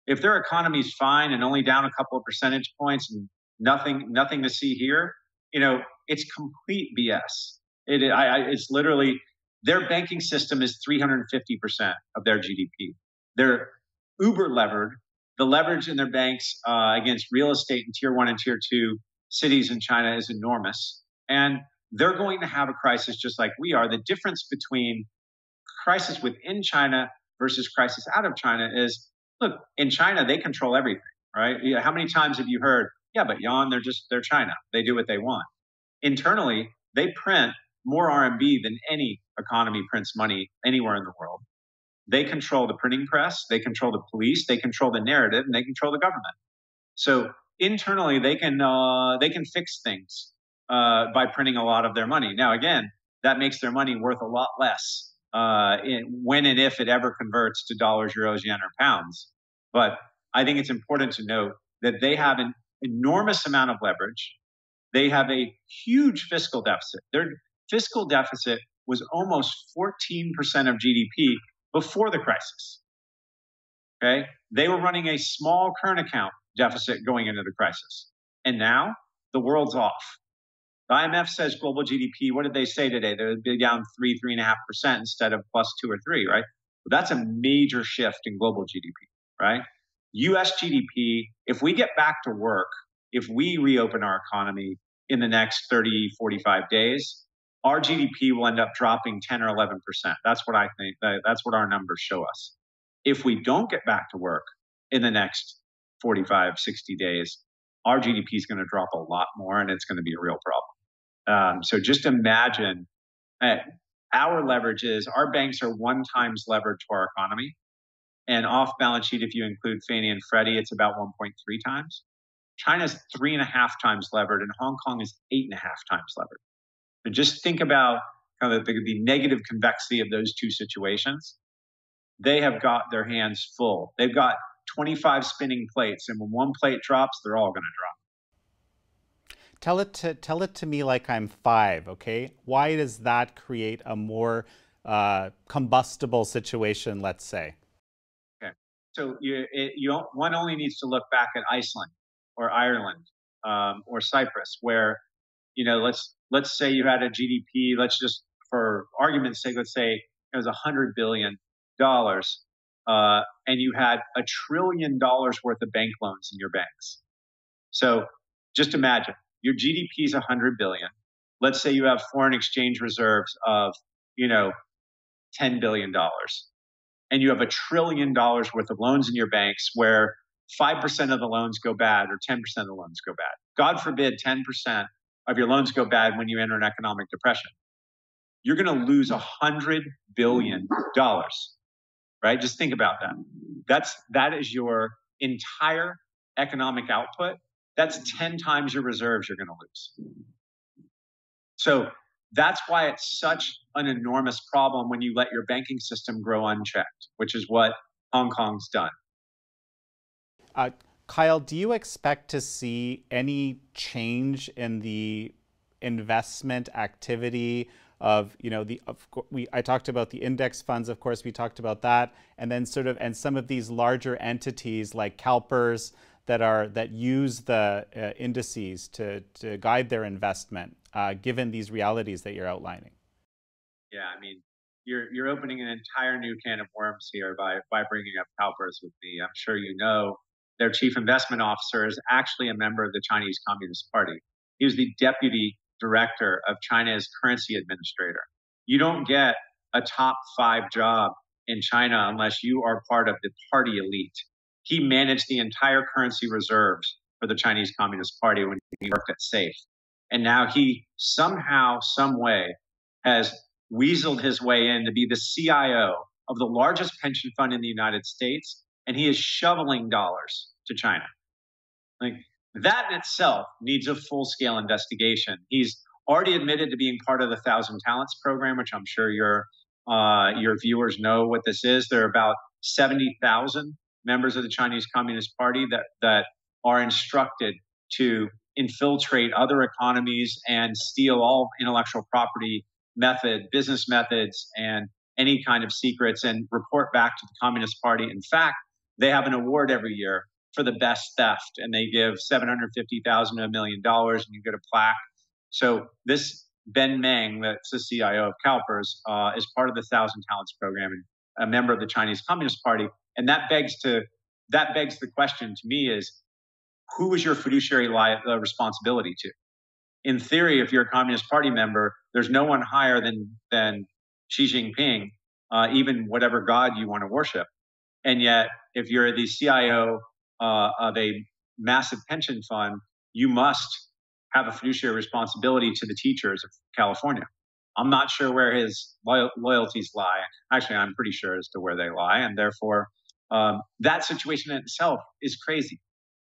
If their economy's fine and only down a couple of percentage points and nothing to see here, it's complete BS. It's literally, their banking system is 350% of their GDP. They're uber levered. The leverage in their banks against real estate in tier 1 and tier 2 cities in China is enormous. And they're going to have a crisis just like we are. The difference between crisis within China versus crisis out of China is, look, in China, they control everything, right? How many times have you heard, yeah, but Jan, they're China. They do what they want. Internally, they print more RMB than any economy prints money anywhere in the world. They control the printing press, they control the police, they control the narrative, and they control the government. So internally, they can fix things by printing a lot of their money. Now, again, that makes their money worth a lot less when and if it ever converts to dollars, euros, yen, or pounds. But I think it's important to note that they have an enormous amount of leverage. They have a huge fiscal deficit. Their fiscal deficit was almost 14% of GDP before the crisis. okay? They were running a small current account deficit going into the crisis. And now the world's off. The IMF says global GDP, what did they say today? They would be down 3.5% instead of plus 2 or 3, right? Well, that's a major shift in global GDP, right? US GDP, if we get back to work, if we reopen our economy in the next 30, 45 days, our GDP will end up dropping 10 or 11%. That's what I think. That's what our numbers show us. If we don't get back to work in the next 45, 60 days, our GDP is going to drop a lot more, and it's going to be a real problem. So just imagine our leverage is our banks are 1 times levered to our economy. And off balance sheet, if you include Fannie and Freddie, it's about 1.3 times. China's 3.5 times levered, and Hong Kong is 8.5 times levered. So just think about kind of the negative convexity of those two situations. They have got their hands full. They've got 25 spinning plates, and when one plate drops, they're all going to drop. Tell it to me like I'm 5, okay? Why does that create a more combustible situation, let's say? Okay, so one only needs to look back at Iceland or Ireland or Cyprus, where let's say you had a GDP. Let's just, for argument's sake, let's say it was $100 billion, and you had $1 trillion worth of bank loans in your banks. So just imagine your GDP is $100 billion. Let's say you have foreign exchange reserves of $10 billion, and you have $1 trillion worth of loans in your banks where 5% of the loans go bad or 10% of the loans go bad. God forbid 10% of your loans go bad when you enter an economic depression. You're going to lose $100 billion, right? Just think about that. That is your entire economic output. That's 10 times your reserves you're going to lose. So that's why it's such an enormous problem when you let your banking system grow unchecked, which is what Hong Kong's done. Kyle, do you expect to see any change in the investment activity of, I talked about the index funds, of course, we talked about that, and then and some of these larger entities like CalPERS that use the indices to guide their investment, given these realities that you're outlining? Yeah, I mean, you're opening an entire new can of worms here by bringing up CalPERS with me. I'm sure you know their chief investment officer is actually a member of the Chinese Communist Party. He was the deputy director of China's currency administrator. You don't get a top 5 job in China unless you are part of the party elite. He managed the entire currency reserves for the Chinese Communist Party when he worked at SAFE. And now he somehow, some way, has weaseled his way in to be the CIO of the largest pension fund in the United States, and he is shoveling dollars to China. Like, that in itself needs a full-scale investigation. He's already admitted to being part of the 1,000 Talents program, which I'm sure your viewers know what this is. There are about 70,000 members of the Chinese Communist Party that are instructed to infiltrate other economies and steal all intellectual property business methods, and any kind of secrets, and report back to the Communist Party. In fact, they have an award every year for the best theft, and they give $750,000 to $1 million, and you get a plaque. So this Ben Meng, that's the CIO of CalPERS, is part of the 1,000 Talents program and a member of the Chinese Communist Party. And that begs the question to me is, who is your fiduciary responsibility to? In theory, if you're a Communist Party member, there's no one higher than Xi Jinping, even whatever god you want to worship. And yet, if you're the CIO of a massive pension fund, you must have a fiduciary responsibility to the teachers of California. I'm not sure where his loyalties lie. Actually, I'm pretty sure as to where they lie. And therefore, that situation in itself is crazy.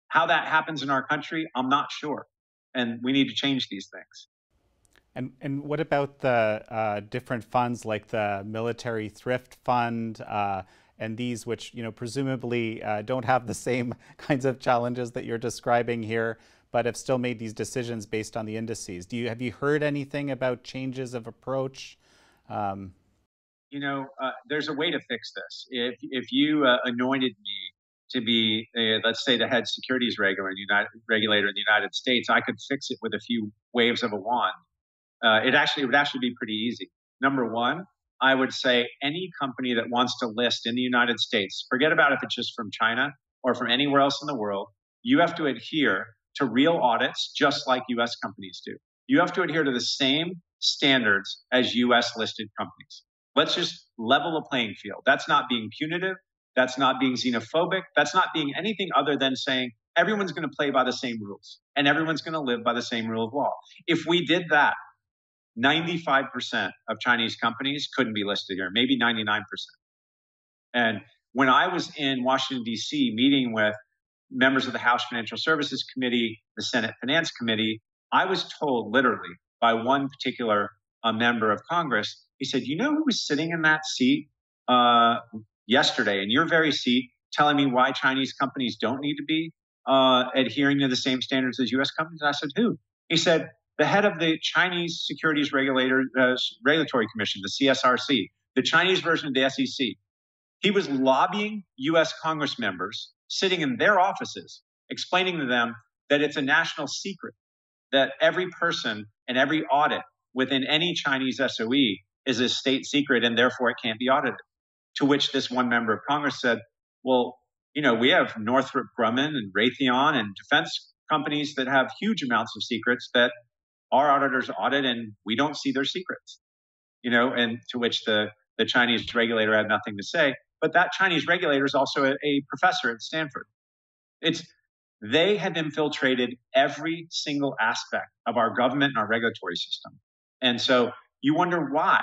How that happens in our country, I'm not sure. And we need to change these things. And what about the different funds like the Military Thrift Fund and these, which presumably don't have the same kinds of challenges that you're describing here, but have still made these decisions based on the indices? Have you heard anything about changes of approach? there's a way to fix this. If you anointed me to be, let's say, the head securities regulator in the United States, I could fix it with a few waves of a wand. It would actually be pretty easy. Number one, I would say any company that wants to list in the United States, forget about if it's just from China or from anywhere else in the world, you have to adhere to real audits just like U.S. companies do. You have to adhere to the same standards as U.S. listed companies. Let's just level a playing field. That's not being punitive. That's not being xenophobic. That's not being anything other than saying everyone's going to play by the same rules and everyone's going to live by the same rule of law. If we did that, 95% of Chinese companies couldn't be listed here, maybe 99%. And when I was in Washington, D.C., meeting with members of the House Financial Services Committee, the Senate Finance Committee, I was told literally by one particular member of Congress, he said, you know who was sitting in that seat yesterday, in your very seat, telling me why Chinese companies don't need to be adhering to the same standards as U.S. companies? And I said, who? He said, the head of the Chinese Securities Regulatory Commission, the CSRC, the Chinese version of the SEC. He was lobbying U.S. Congress members sitting in their offices, explaining to them that it's a national secret, that every person and every audit within any Chinese SOE is a state secret and therefore it can't be audited. To which this one member of Congress said, well, we have Northrop Grumman and Raytheon and defense companies that have huge amounts of secrets that our auditors audit and we don't see their secrets, and to which the Chinese regulator had nothing to say. But that Chinese regulator is also a professor at Stanford. They have infiltrated every single aspect of our government and our regulatory system. And so you wonder why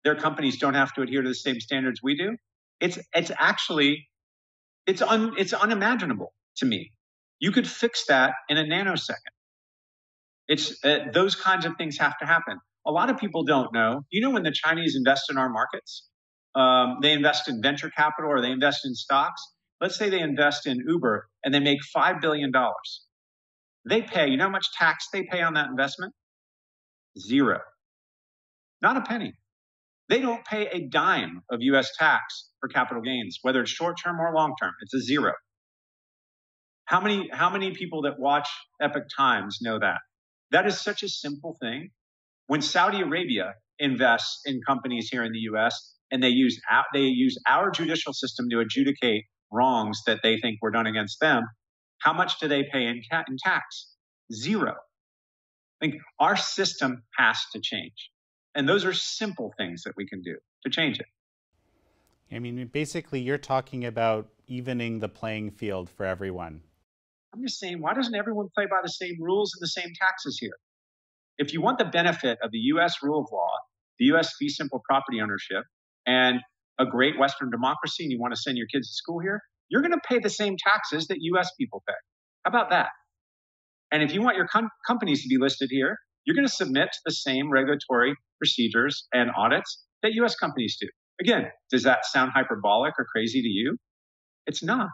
their companies don't have to adhere to the same standards we do. It's unimaginable to me. You could fix that in a nanosecond. Those kinds of things have to happen. A lot of people don't know. When the Chinese invest in our markets, they invest in venture capital or they invest in stocks. Let's say they invest in Uber and they make $5 billion. They pay, you know how much tax they pay on that investment? Zero. Not a penny. They don't pay a dime of U.S. tax for capital gains, whether it's short-term or long-term. It's a zero. How many people that watch Epoch Times know that? That is such a simple thing. When Saudi Arabia invests in companies here in the U.S. and they use our judicial system to adjudicate wrongs that they think were done against them, how much do they pay in tax? Zero. I think our system has to change. And those are simple things that we can do to change it. I mean, basically, you're talking about evening the playing field for everyone. I'm just saying, why doesn't everyone play by the same rules and the same taxes here? If you want the benefit of the U.S. rule of law, the U.S. fee simple property ownership, and a great Western democracy, and you want to send your kids to school here, you're going to pay the same taxes that U.S. people pay. How about that? And if you want your companies to be listed here, you're going to submit to the same regulatory procedures and audits that U.S. companies do. Again, does that sound hyperbolic or crazy to you? It's not.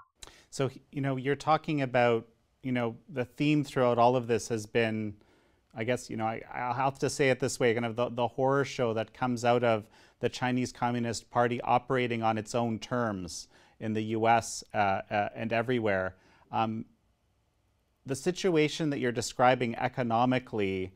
So, you're talking about, the theme throughout all of this has been, I guess, I'll have to say it this way, kind of the horror show that comes out of the Chinese Communist Party operating on its own terms in the U.S. And everywhere. The situation that you're describing economically,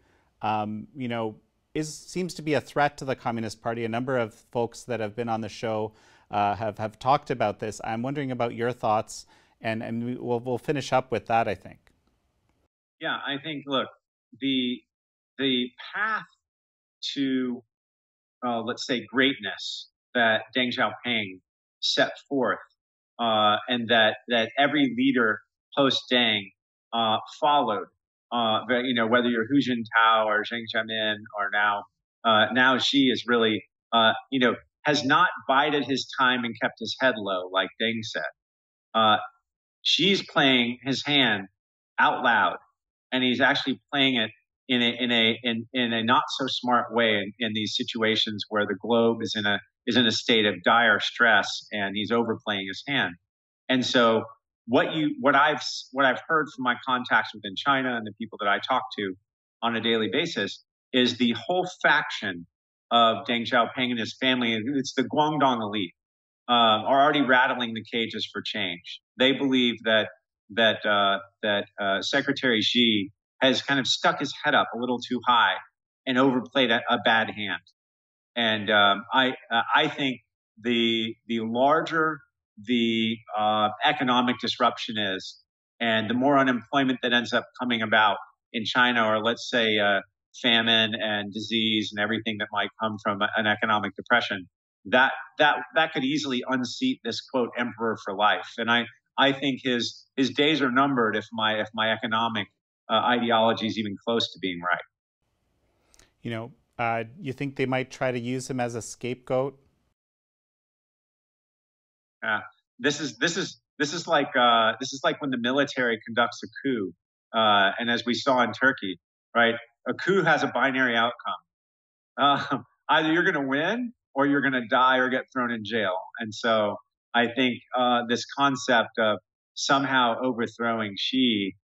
seems to be a threat to the Communist Party. A number of folks that have been on the show have talked about this. I'm wondering about your thoughts, and we'll finish up with that, I think. Yeah, I think, look, the path to, let's say, greatness that Deng Xiaoping set forth, and that every leader post-Deng followed, whether you're Hu Jintao or Zheng Xiaomin or now Xi is really, has not bided his time and kept his head low, like Deng said. Xi's playing his hand out loud, and he's actually playing it in a not so smart way in these situations where the globe is in a state of dire stress and he's overplaying his hand. And so what I've heard from my contacts within China and the people that I talk to on a daily basis is the whole faction Deng Xiaoping and his family, it's the Guangdong elite, are already rattling the cages for change. They believe that Secretary Xi has kind of stuck his head up a little too high and overplayed a bad hand. And I think the larger the economic disruption is, and the more unemployment that ends up coming about in China, or let's say famine and disease and everything that might come from an economic depression, that could easily unseat this quote emperor for life. And I think his days are numbered if my economic ideology is even close to being right. You know, you think they might try to use him as a scapegoat? This is like when the military conducts a coup, and as we saw in Turkey, right? A coup has a binary outcome. Either you're going to win, or you're going to die, or get thrown in jail. And so I think this concept of somehow overthrowing Xi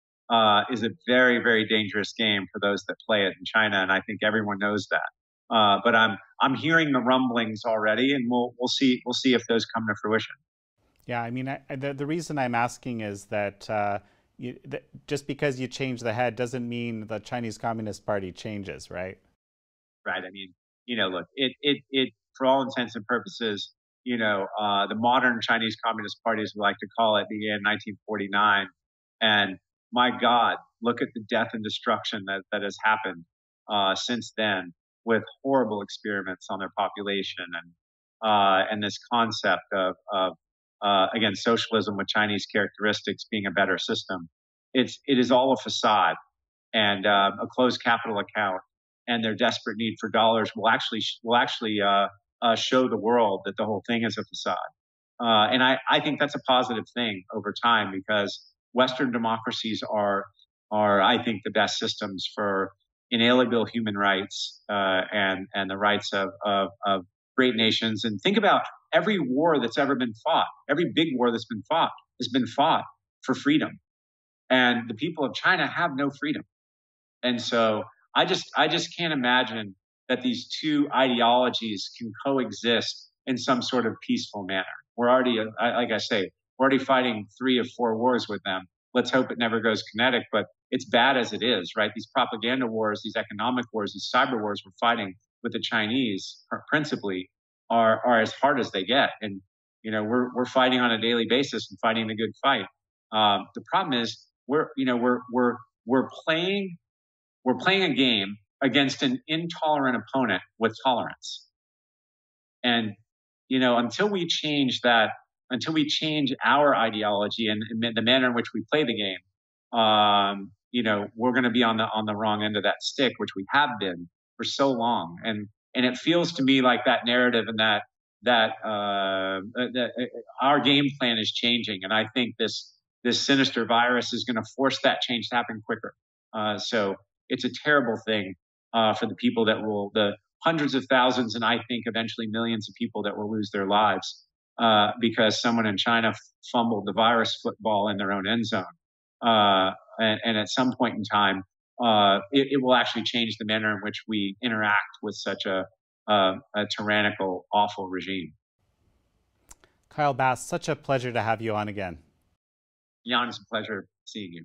is a very, very dangerous game for those that play it in China, and I think everyone knows that. But I'm hearing the rumblings already, and we'll see if those come to fruition. Yeah, I mean, the reason I'm asking is that just because you change the head doesn't mean the Chinese Communist Party changes, right? Right. I mean, look, it for all intents and purposes, the modern Chinese Communist Party, as we like to call it, began in 1949, and my God, look at the death and destruction that has happened since then, with horrible experiments on their population, and this concept of again, socialism with Chinese characteristics being a better system. It is all a facade, and a closed capital account, and their desperate need for dollars will actually show the world that the whole thing is a facade. And I think that's a positive thing over time, because Western democracies are I think the best systems for inalienable human rights and the rights of great nations. And think about every war that's ever been fought. Every big war that's been fought has been fought for freedom, and the people of China have no freedom. And so I just can't imagine that these two ideologies can coexist in some sort of peaceful manner. We're already, like I say, we're already fighting 3 of 4 wars with them. Let's hope it never goes kinetic, but it's bad as it is, right? These propaganda wars, these economic wars, these cyber wars we're fighting with the Chinese principally are as hard as they get. And, we're fighting on a daily basis and fighting the good fight. The problem is we're playing a game against an intolerant opponent with tolerance. And, until we change that, until we change our ideology and the manner in which we play the game, we're going to be on the wrong end of that stick, which we have been for so long. And it feels to me like that narrative and that our game plan is changing. And I think this sinister virus is going to force that change to happen quicker. So it's a terrible thing for the people that will, the hundreds of thousands, and I think eventually millions of people that will lose their lives because someone in China fumbled the virus football in their own end zone. And at some point in time, it will actually change the manner in which we interact with such a tyrannical, awful regime. Kyle Bass, such a pleasure to have you on again. Jan, it's a pleasure seeing you.